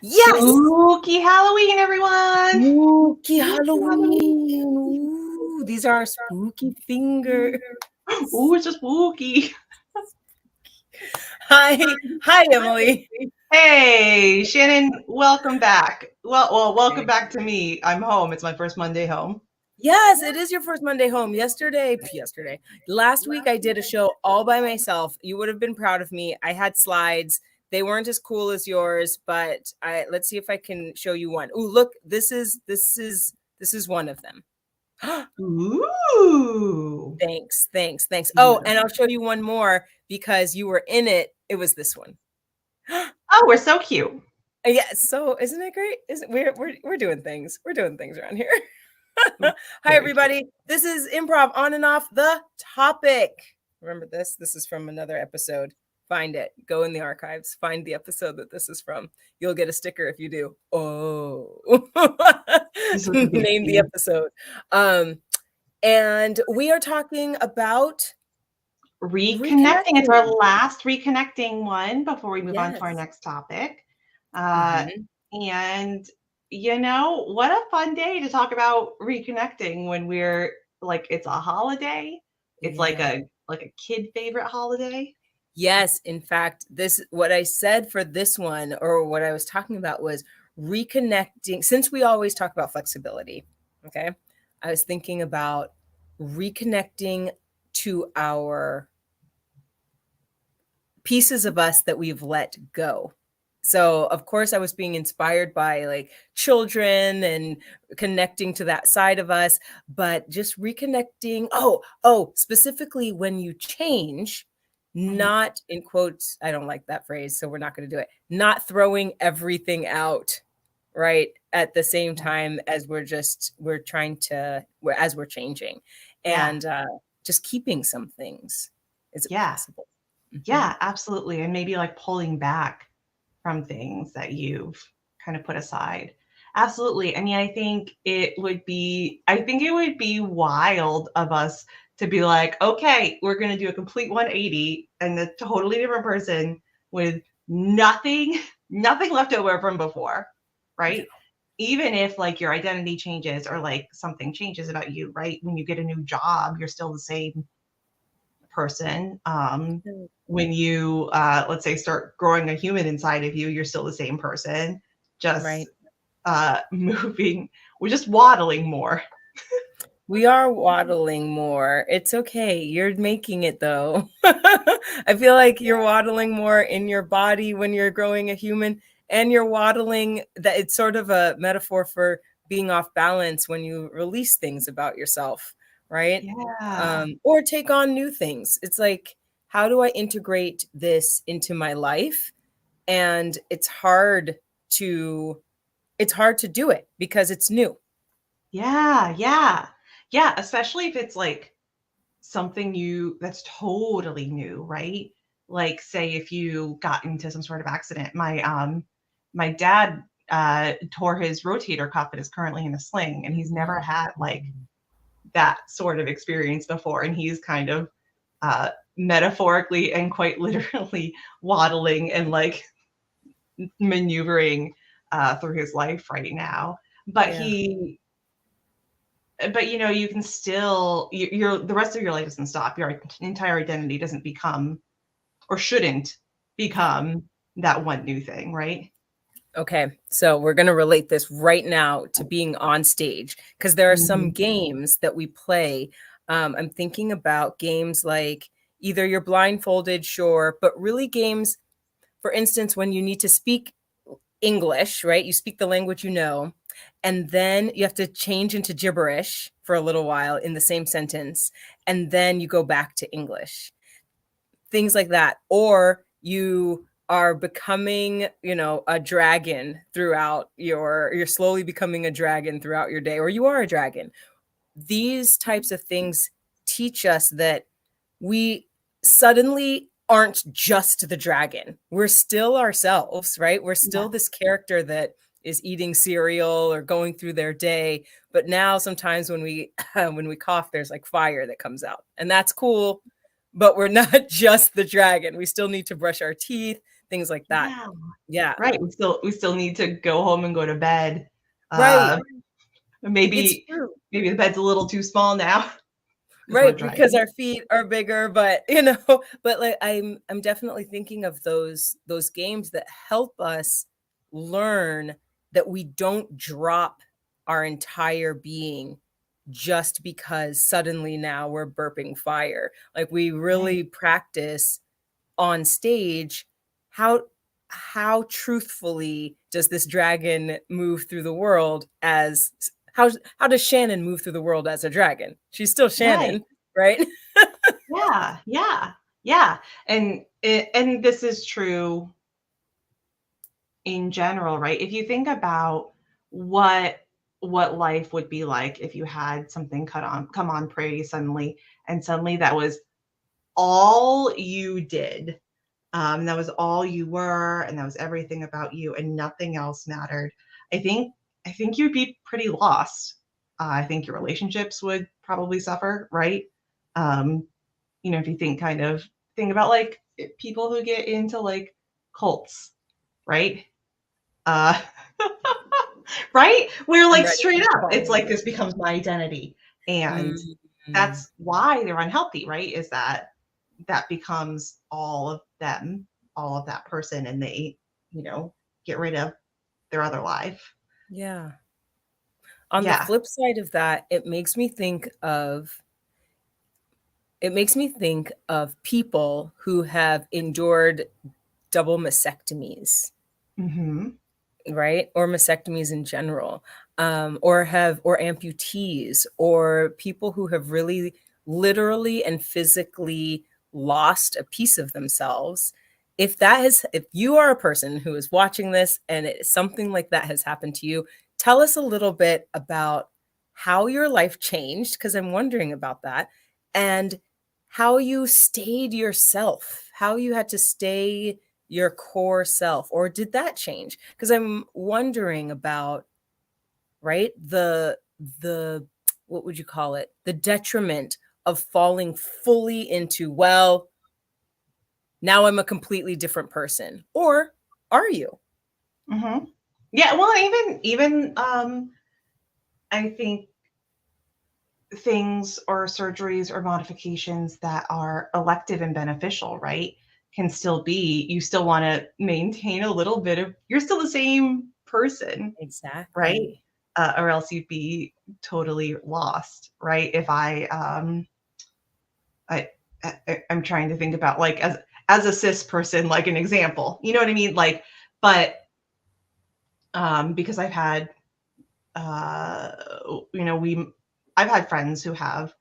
Yes! Spooky Halloween, everyone! Spooky Halloween! Ooh, these are our spooky fingers. Ooh, it's just spooky. Hi, Emily. Hey, Shannon, welcome back. Well, welcome back to me. I'm home. It's my first Monday home. Yes, it is your first Monday home. Last week I did a show all by myself. You would have been proud of me. I had slides. They weren't as cool as yours, but let's see if I can show you one. Ooh, look, this is one of them. Ooh. Thanks. Oh, and I'll show you one more because you were in it. It was this one. Oh, we're so cute. Yeah, so isn't it great? We're doing things. We're doing things around here. Hi, everybody. This is Improv on and off the topic. Remember this? This is from another episode. Find it. Go in the archives. Find the episode that this is from. You'll get a sticker if you do. Oh, name the episode. And we are talking about reconnecting. It's our last reconnecting one before we move on to our next topic. And you know, what a fun day to talk about reconnecting when we're like, it's a holiday. It's like a kid favorite holiday. Yes, in fact, what I said for this one, or what I was talking about, was reconnecting. Since we always talk about flexibility, okay, I was thinking about reconnecting to our pieces of us that we've let go. So, of course, I was being inspired by like children and connecting to that side of us, but just reconnecting. Oh, specifically when you change, not in quotes, I don't like that phrase, so we're not going to do it. Not throwing everything out, right? At the same time as we're changing, and just keeping some things. Is it possible? Yeah, absolutely. And maybe like pulling back from things that you've kind of put aside. Absolutely. I mean, I think it would be wild of us to be like, okay, we're going to do a complete 180 and a totally different person with nothing left over from before, right? Even if like your identity changes or like something changes about you, right? When you get a new job, you're still the same person. When you let's say start growing a human inside of you, you're still the same person, just moving. We're just waddling more. We are waddling more. It's okay. You're making it though. I feel like you're waddling more in your body when you're growing a human, and you're waddling, that it's sort of a metaphor for being off balance when you release things about yourself, right? Yeah. Or take on new things. It's like, how do I integrate this into my life? And it's hard to do it because it's new. Yeah, especially if it's like something that's totally new, right? Like say if you got into some sort of accident. My dad tore his rotator cuff and is currently in a sling, and he's never had like that sort of experience before, and he's kind of metaphorically and quite literally waddling and like maneuvering through his life right now. But you know, you can still, the rest of your life doesn't stop. Your entire identity doesn't become, or shouldn't become, that one new thing, right? Okay, so we're going to relate this right now to being on stage, because there are some games that we play. I'm thinking about games like either you're blindfolded, sure, but really games, for instance, when you need to speak English, right? You speak the language you know, And then you have to change into gibberish for a little while in the same sentence. And then you go back to English. Things like that. Or you are becoming, a dragon throughout you're slowly becoming a dragon throughout your day, or you are a dragon. These types of things teach us that we suddenly aren't just the dragon. We're still ourselves, right? We're still this character that is eating cereal or going through their day. But now sometimes when we when we cough, there's like fire that comes out. And that's cool. But we're not just the dragon. We still need to brush our teeth, things like that. Yeah. Yeah. Right. We still need to go home and go to bed. Right. Maybe the bed's a little too small now. Right, because our feet are bigger, but but like I'm definitely thinking of those games that help us learn that we don't drop our entire being just because suddenly now we're burping fire. Like we really practice on stage how truthfully does this dragon move through the world as how does Shannon move through the world as a dragon? She's still Shannon, right? Yeah. And this is true in general, right? If you think about what life would be like if you had something come on pretty suddenly, and suddenly that was all you did. That was all you were, and that was everything about you, and nothing else mattered. I think you'd be pretty lost. I think your relationships would probably suffer, right? If you think about like people who get into like cults, right? Right? Where like straight up, it's like this becomes my identity, and that's why they're unhealthy, right? Is that becomes all of them, all of that person, and they, get rid of their other life. Yeah. On the flip side of that, it makes me think of people who have endured double mastectomies. Mm-hmm. Right? Or mastectomies in general, or amputees, or people who have really literally and physically lost a piece of themselves. If you are a person who is watching this and something like that has happened to you, tell us a little bit about how your life changed, because I'm wondering about that, and how you stayed yourself, how you had to stay your core self, or did that change? Because I'm wondering about, right, the what would you call it, the detriment of falling fully into, well, now I'm a completely different person, or are you? Mm-hmm. Yeah, well, even I think things or surgeries or modifications that are elective and beneficial, right, can still be, you still want to maintain a little bit of, you're still the same person. Exactly. Right? Or else you'd be totally lost, right? If I'm trying to think about, like, as a cis person, like an example, you know what I mean? Like, but because I've had I've had friends who have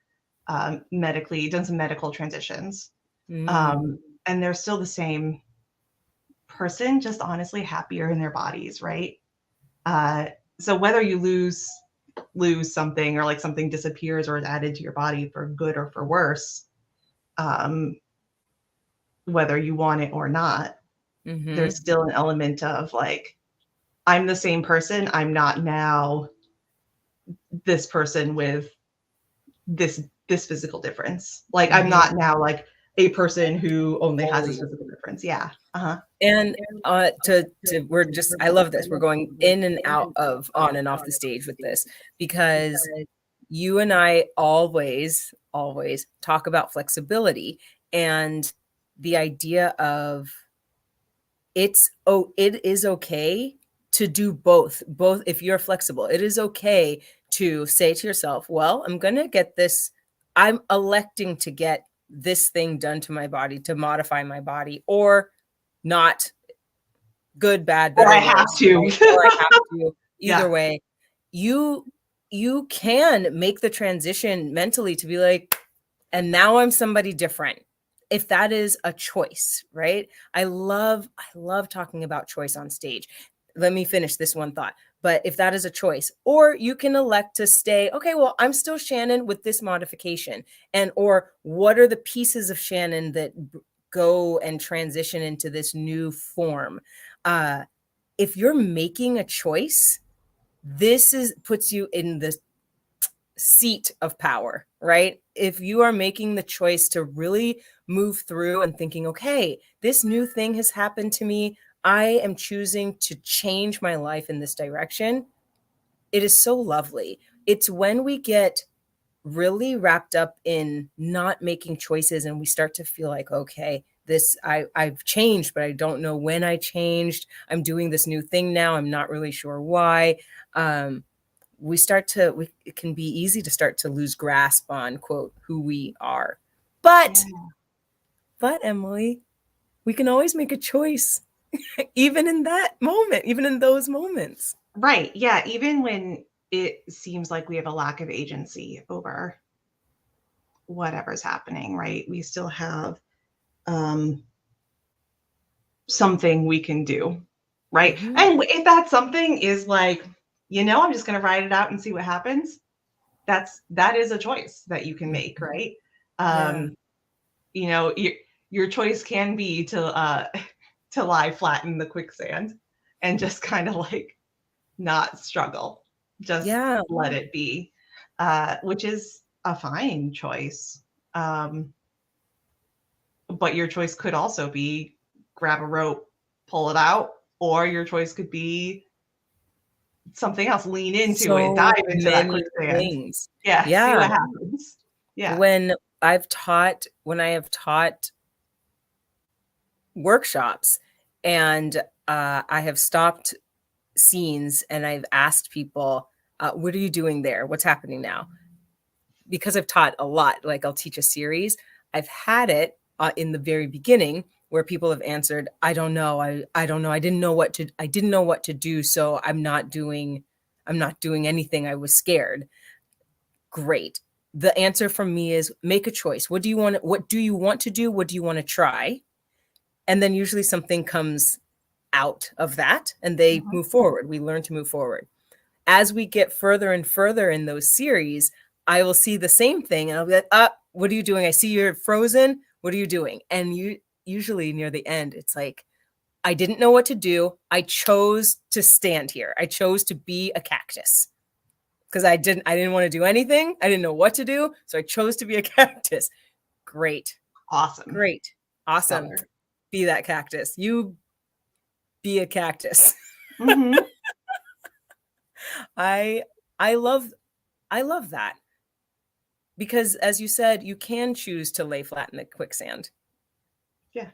done some medical transitions, and they're still the same person, just honestly happier in their bodies, right? So whether you lose something, or like something disappears or is added to your body for good or for worse, whether you want it or not, there's still an element of like, I'm the same person. I'm not now this person with this physical difference. Like, I'm not now like a person who only has this physical difference. Yeah. And we're just, I love this. We're going in and out of, on and off the stage with this, because you and I always talk about flexibility and the idea of it is okay to do both. If you're flexible, it is okay to say to yourself, well, I'm electing to get this thing done to my body, to modify my body, or not, good, bad, better, or I have to. Right? Or I have to, either way. you you can make the transition mentally to be like, and now I'm somebody different, if that is a choice, right? I love talking about choice on stage. Let me finish this one thought. But if that is a choice, or you can elect to stay, okay, well, I'm still Shannon with this modification. And or what are the pieces of Shannon that go and transition into this new form? If you're making a choice, this is puts you in the seat of power, right? If you are making the choice to really move through and thinking, okay, this new thing has happened to me, I am choosing to change my life in this direction. It is so lovely. It's when we get really wrapped up in not making choices and we start to feel like, okay, I've changed, but I don't know when I changed. I'm doing this new thing now. I'm not really sure why. It can be easy to start to lose grasp on, quote, who we are. Yeah. But Emily, we can always make a choice, even in that moment, even in those moments. Right. Yeah. Even when it seems like we have a lack of agency over whatever's happening, right? We still have something we can do, right? Mm-hmm. And if that something is like, I'm just going to ride it out and see what happens, that is a choice that you can make, right? Yeah. Your choice can be to to lie flat in the quicksand and just kind of like not struggle, just Yeah. let it be, which is a fine choice. But your choice could also be grab a rope, pull it out, or your choice could be something else, lean into it, dive So into that many quicksand. things. Yeah, see Yeah. what happens. Yeah. When I have taught workshops and I have stopped scenes and I've asked people, what are you doing there? What's happening now? Because I've taught a lot, like I'll teach a series. I've had it in the very beginning where people have answered, I don't know. I don't know. I didn't know what to do. So I'm not doing anything. I was scared. Great. The answer from me is make a choice. What do you want to do? What do you want to try? And then usually something comes out of that and they Mhm. move forward. We learn to move forward. As we get further and further in those series, I will see the same thing and I'll be like, what are you doing? I see you're frozen. What are you doing? And you usually near the end, it's like, I didn't know what to do. I chose to stand here. I chose to be a cactus because I didn't want to do anything. I didn't know what to do. So I chose to be a cactus. Great. Awesome. Great. Awesome. Stellar. Be that cactus. You be a cactus. Mm-hmm. I I love that because as you said, you can choose to lay flat in the quicksand. Yeah.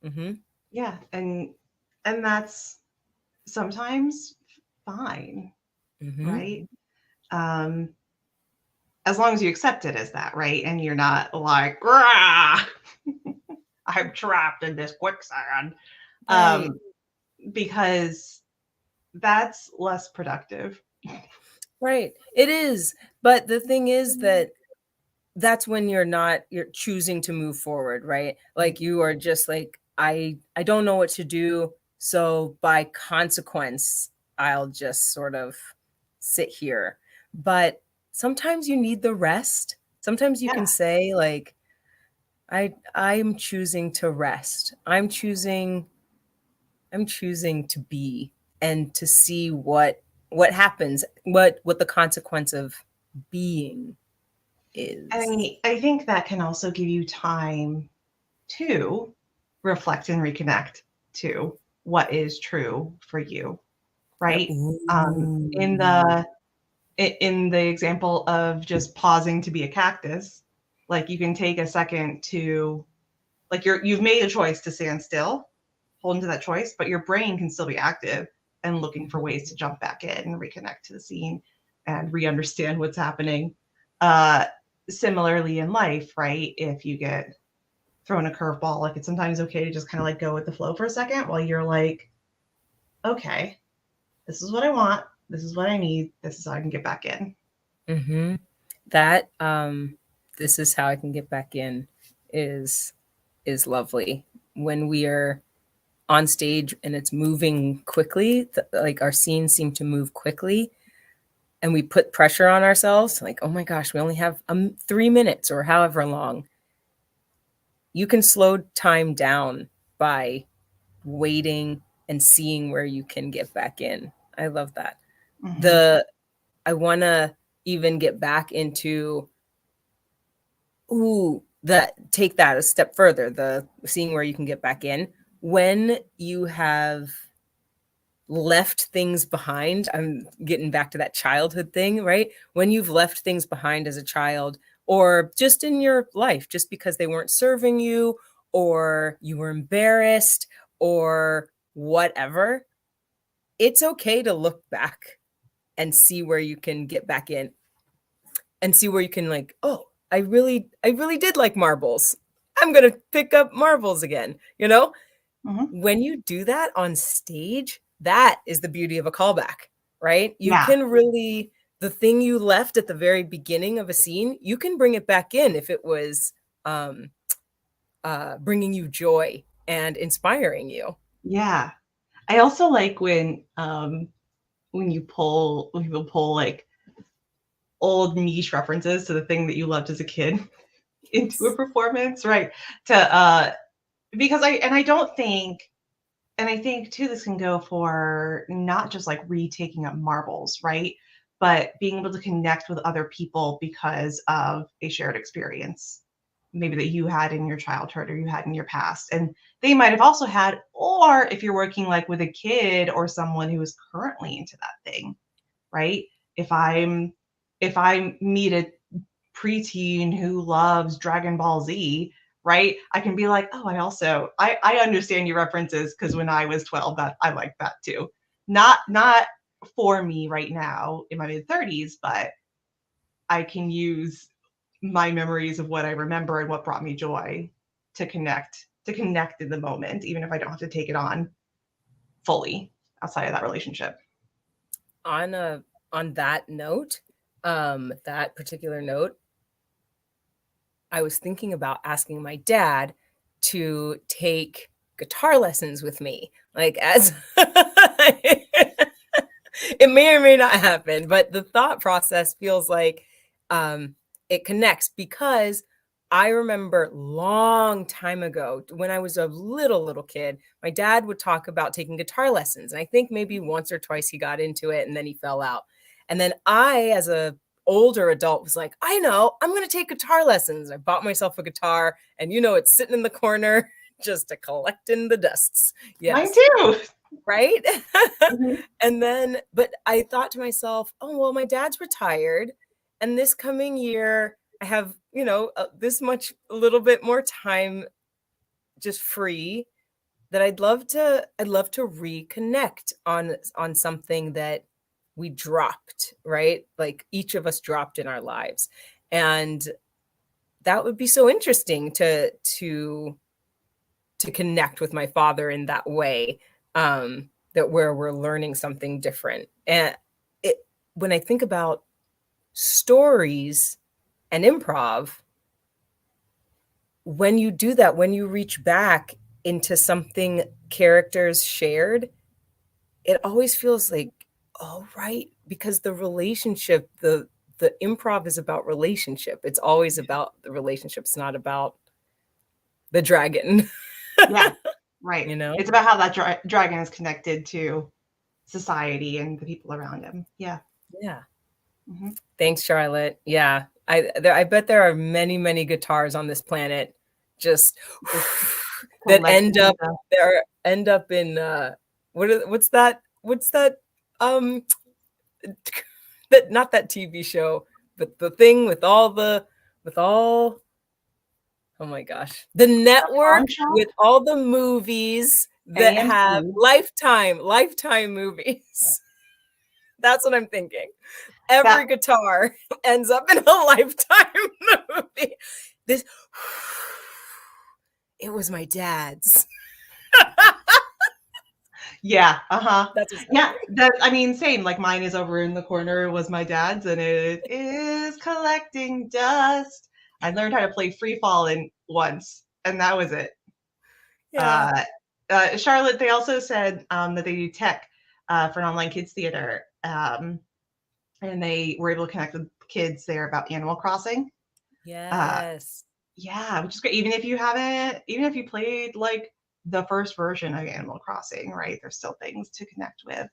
Mm-hmm. Yeah. And that's sometimes fine, Mm-hmm. right? Um, as long as you accept it as that, right? And you're not like, "Rah, I'm trapped in this quicksand." Right. Um, because that's less productive. Right. It is. But the thing is that that's when you're choosing to move forward, right? Like you are just like, I don't know what to do. So by consequence, I'll just sort of sit here. But sometimes you need the rest. Sometimes you can Yeah. say like, I'm choosing to rest. I'm choosing to be and to see what happens, what the consequence of being is. I think that can also give you time to reflect and reconnect to what is true for you, right? In Ooh. the example of just pausing to be a cactus, like you can take a second to like you've made a choice to stand still, hold into that choice, but your brain can still be active and looking for ways to jump back in and reconnect to the scene and re-understand what's happening. Uh, Similarly in life, right? If you get thrown a curveball, like it's sometimes okay to just kind of like go with the flow for a second while you're like, okay, this is what I want. This is what I need. This is how I can get back in. Mm-hmm. That this is how I can get back in is lovely. When we are on stage and it's moving quickly, like our scenes seem to move quickly, and we put pressure on ourselves, like, oh my gosh, we only have 3 minutes or however long. You can slow time down by waiting and seeing where you can get back in. I love that. Mm-hmm. I want to even get back into take that a step further, the seeing where you can get back in when you have left things behind. I'm getting back to that childhood thing, right? When you've left things behind as a child, or just in your life, just because they weren't serving you, or you were embarrassed, or whatever, it's okay to look back and see where you can get back in, and see where you can, like, oh, I really did like marbles. I'm gonna pick up marbles again, you know? Mm-hmm. When you do that on stage, that is the beauty of a callback, right? You Yeah. can really, the thing you left at the very beginning of a scene, you can bring it back in if it was um, bringing you joy and inspiring you. Yeah. I also like when people pull like old niche references to the thing that you loved as a kid into a performance, right? To because I don't think, and I think too, this can go for not just like retaking up marbles, right? But being able to connect with other people because of a shared experience, maybe that you had in your childhood or you had in your past. And they might have also had, or if you're working like with a kid or someone who is currently into that thing, right? If I'm if I meet a preteen who loves Dragon Ball Z, right? I can be like, oh, I understand your references because when I was 12, that I liked that too. Not for me right now in my mid 30s, but I can use my memories of what I remember and what brought me joy to connect in the moment, even if I don't have to take it on fully outside of that relationship. On that note, that particular note, I was thinking about asking my dad to take guitar lessons with me. Like, as it may or may not happen, but the thought process feels like um, it connects, because I remember long time ago when I was a little kid, my dad would talk about taking guitar lessons. And I think maybe once or twice he got into it and then he fell out. And then I, as a older adult, was like, I know, I'm going to take guitar lessons. I bought myself a guitar, and it's sitting in the corner just a collecting the dusts. Mine Yes. too. Right. Mhm. And then, but I thought to myself, oh, well, my dad's retired. And this coming year, I have, this much, a little bit more time just free, that I'd love to reconnect on something that we dropped, right? Like each of us dropped in our lives. And that would be so interesting to connect with my father in that way, that where we're learning something different. And it, when I think about stories and improv, when you do that, when you reach back into something characters shared, it always feels like, oh, right, because the relationship, the improv is about relationship. It's always about the relationship. It's not about the dragon. Yeah, right. you know It's about how that dragon is connected to society and the people around him. Yeah. yeah. Hmm. Thanks, Charlotte. Yeah, I bet there are many guitars on this planet, just Just that end collecting up the there, end up in what's that um that, not that TV show, but the thing with all, oh my gosh, the pawn network shop, with all the movies that have AMC. lifetime movies. That's what I'm thinking. Every That guitar ends up in a Lifetime movie. This, it was my dad's. Yeah, uh-huh. That's what's Yeah, happening. that I mean, same, like, mine is over in the corner, was my dad's, and it is collecting dust. I learned how to play free fall in once, and that was it. Yeah. Charlotte, they also said, that they do tech, for an online kids theater, and they were able to connect with kids there about Animal Crossing. Uh, Yes. yeah, which is great. Even if you played, like, the first version of Animal Crossing, right, there's still things to connect with.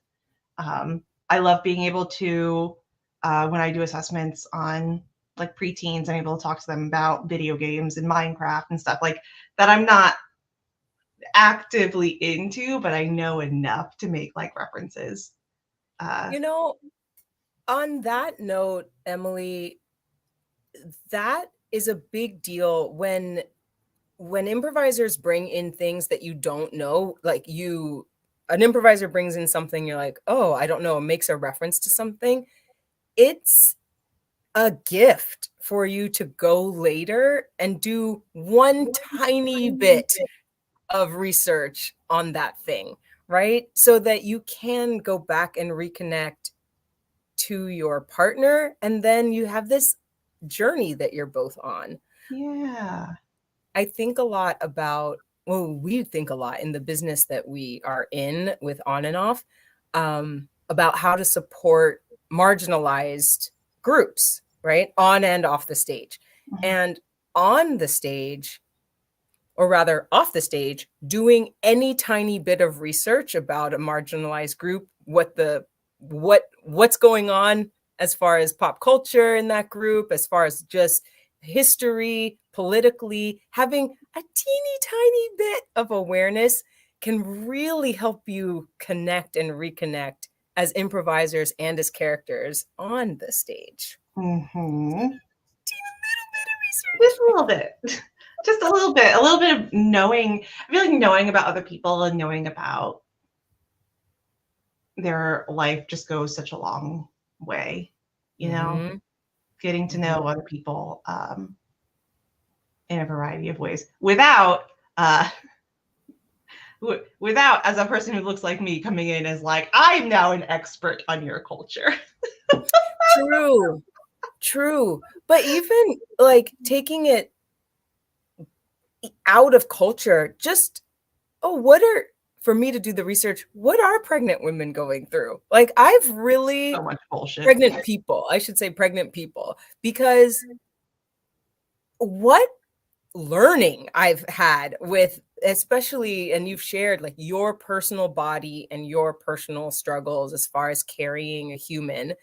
I love being able to, when I do assessments on like preteens, I'm able to talk to them about video games and Minecraft and stuff like that. I'm not actively into, but I know enough to make like references. Uh, You know, on that note, Emily, that is a big deal when improvisers bring in things that you don't know, like an improviser brings in something you're like, "Oh, I don't know," makes a reference to something. It's a gift for you to go later and do one tiny bit of research on that thing, right? So that you can go back and reconnect to your partner, and then you have this journey that you're both on. yeah. I think a lot about, well, we think a lot in the business that we are in with On and Off, about how to support marginalized groups, right? On and off the stage. Mhm. And on the stage, or rather off the stage, doing any tiny bit of research about a marginalized group, what's going on as far as pop culture in that group, as far as just history, politically, having a teeny tiny bit of awareness can really help you connect and reconnect as improvisers and as characters on the stage. Mhm. Teeny little bit of Just a research. little bit. Just a little bit of knowing. I feel like knowing about other people and knowing about their life just goes such a long way, you know, Mhm, getting to know mhm. other people in a variety of ways uh, without, as a person who looks like me, coming in as like, I'm now an expert on your culture. True, true. But even like taking it out of culture, just, oh, for me to do the research, what are pregnant women going through? Like, I've So really, much bullshit. pregnant people, I should say pregnant people, because what learning I've had with, especially, and you've shared like your personal body and your personal struggles as far as carrying a human,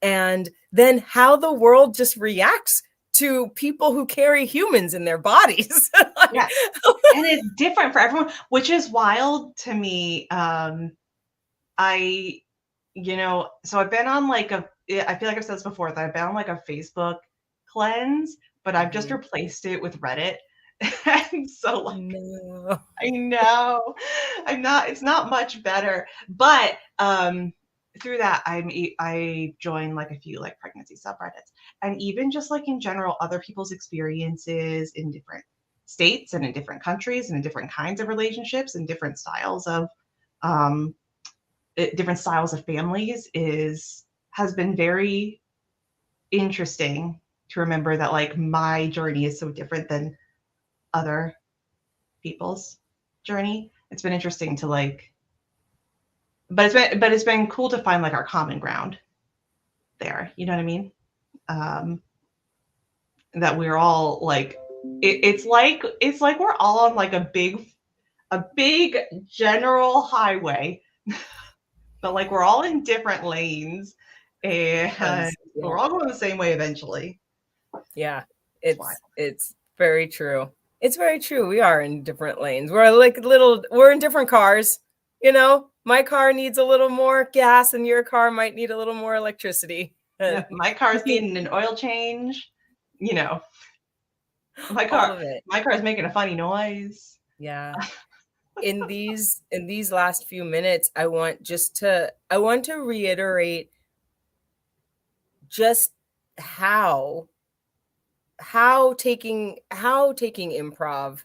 and then how the world just reacts to people who carry humans in their bodies. Yeah. Like, And it's different for everyone, which is wild to me. I, so I've been on like I feel like I've said this before, that I've been on like a Facebook cleanse, but I've just Mhm. replaced it with Reddit. And so like No. I know. It's not much better. But through that I joined like a few like pregnancy subreddits. And even just like in general, other people's experiences in different states and in different countries and in different kinds of relationships and um different styles of families is has been very interesting to remember that like my journey is so different than other people's journey. It's been interesting to like, but it's been cool to find like our common ground there. You know what I mean? Um, that we're all like, it's like we're all on like a big general highway, but like we're all in different lanes, and Yes. Yeah. we're all going the same way eventually. Yeah. It's wild. It's very true. It's very true. We are in different lanes. We're in different cars. My car needs a little more gas and your car might need a little more electricity. Yeah, my car's needing an oil change. You know, my All car of it. my car's making a funny noise. Yeah. In these last few minutes, I want to reiterate just how how taking improv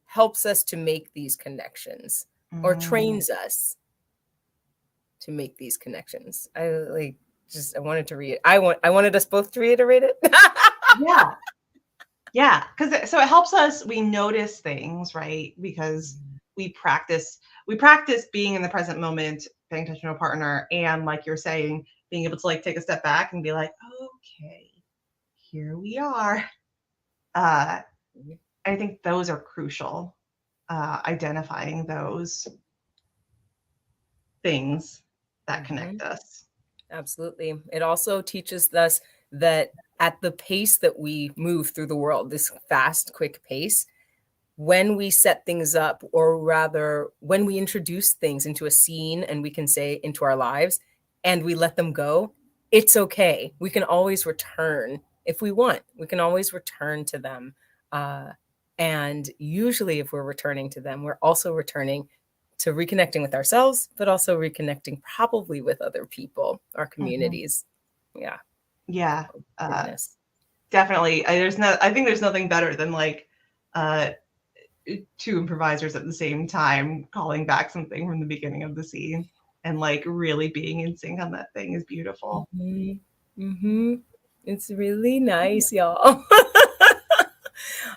helps us to make these connections. or Mm. trains us to make these connections. I wanted to read. I wanted us both to reiterate it. Yeah. Yeah, because so it helps us. We notice things, right? Because we practice. We practice being in the present moment, paying attention to a partner, and like you're saying, being able to like take a step back and be like, okay, here we are. I think those are crucial. Identifying those things that Mhm. connect us. Absolutely. It also teaches us that at the pace that we move through the world, this fast, quick pace, when we set things up, or rather, when we introduce things into a scene and we can say into our lives and we let them go, it's okay. We can always return if we want. We can always return to them. Uh, and usually, if we're returning to them, we're also returning to reconnecting with ourselves, but also reconnecting probably with other people, our Mhm. communities. Yeah. Yeah, Oh, uh, goodness. definitely. I think there's nothing better than like uh, two improvisers at the same time calling back something from the beginning of the scene and like really being in sync on that thing is beautiful. Mhm. Mhm. It's really nice, y'all.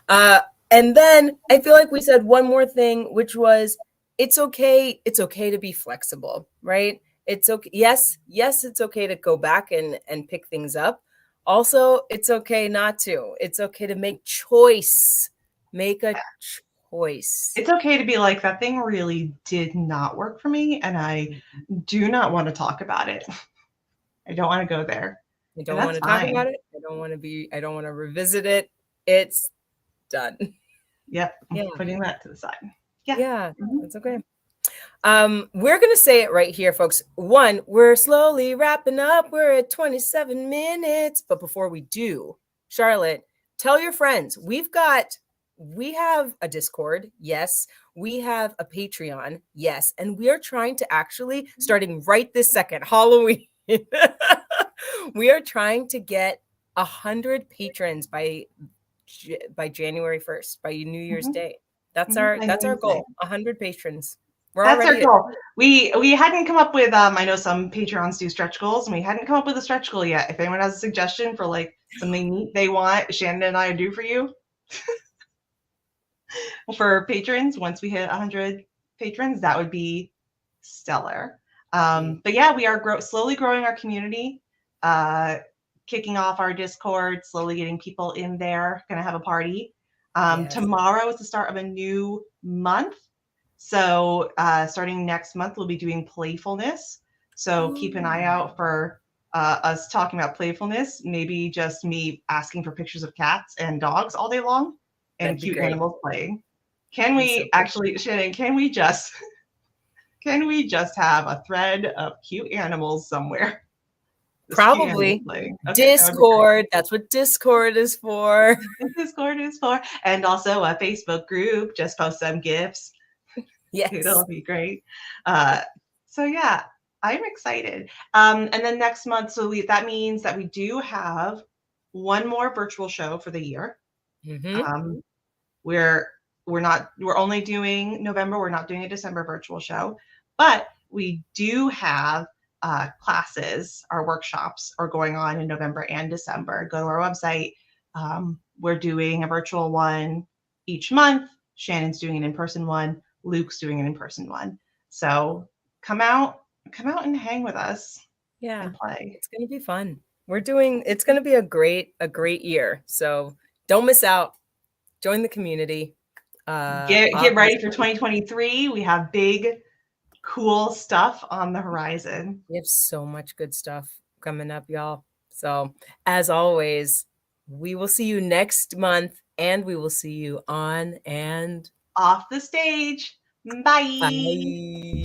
Uh, and then I feel like we said one more thing, which was it's okay to be flexible, right? It's okay. Yes, it's okay to go back and pick things up. Also, it's okay not to. It's okay to make choice. Make a choice. It's okay to be like, that thing really did not work for me, and I do not want to talk about it. I don't want to go there. I And don't want that's to talk fine. about it. I don't want to revisit it. It's done. Yep. I'm Yeah. putting that to the side. Yeah. Yeah. Mhm. That's okay. We're gonna say it right here, folks. One, we're slowly wrapping up. We're at 27 minutes. But before we do, Charlotte, tell your friends. We have a Discord, yes. We have a Patreon, yes. And we are trying to actually, starting right this second, Halloween. We are trying to get 100 patrons by January 1st, by New Year's Mhm. Day. I know That's our you say. goal. 100 patrons. We're That's our already at goal. We hadn't come up with I know some Patreons do stretch goals, and we hadn't come up with a stretch goal yet. If anyone has a suggestion for like something neat they want Shannon and I to do for you, for patrons, once we hit 100 patrons, that would be stellar. But yeah, we are slowly growing our community, uh, kicking off our Discord, slowly getting people in there. Gonna have a party. Yes. Tomorrow is the start of a new month. So starting next month, we'll be doing playfulness. So keep an eye out for us talking about playfulness. Maybe just me asking for pictures of cats and dogs all day long and That'd be cute great. animals playing. Can Be so we cool. actually, Shannon, can we just have a thread of cute animals somewhere? Just cute animals Probably playing. Okay, that would be great. Discord. That's what Discord is for. Discord is for, and also a Facebook group. Just post some gifs. Yes. It'll be great. Uh, so yeah, I'm excited. And then next month, that means that we do have one more virtual show for the year. Hmm. Um, we're we're only doing November. We're not doing a December virtual show, but we do have classes. Our workshops are going on in November and December. Go to our website. We're doing a virtual one each month. Shannon's doing an in-person one. Luke's doing an in-person one. So come out and hang with us Yeah. and play. It's gonna be fun. It's gonna be a great year. So don't miss out. Join the community. Get ready for Obviously, 2023. We have big, cool stuff on the horizon. we have so much good stuff coming up, y'all. So as always, we will see you next month, and we will see you on and Off the stage. Bye. bye.